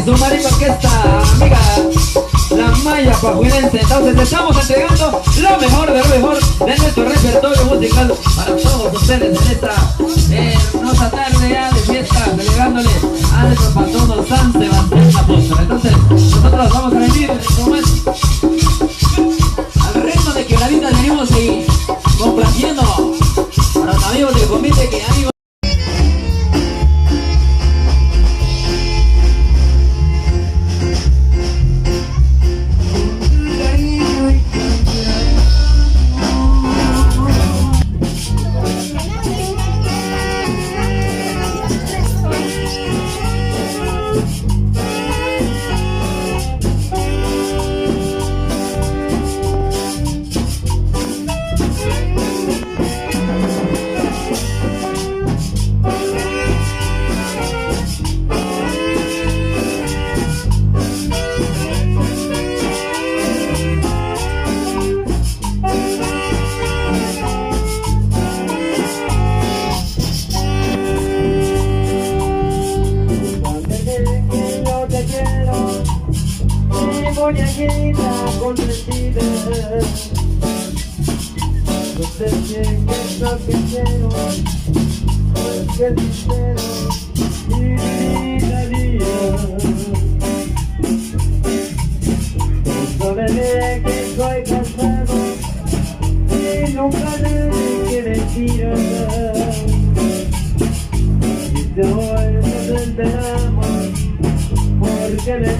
Su marica orquesta, amiga, la Maya Pajuinense. Entonces estamos entregando lo mejor de lo mejor de nuestro repertorio musical para todos ustedes en esta hermosa tarde ya de fiesta, celebrándole a nuestro patrono San Sebastián Apóstol. Entonces nosotros vamos a venir en este momento al ritmo de quebradita. Venimos y complaciendo para los amigos del convite que hay. Moñaguita consentida, no sé quién es lo que quiero, porque sincero y vida a día. Saberé que soy cansado y nunca le que mentira. Y si hoy nos enteramos, porque le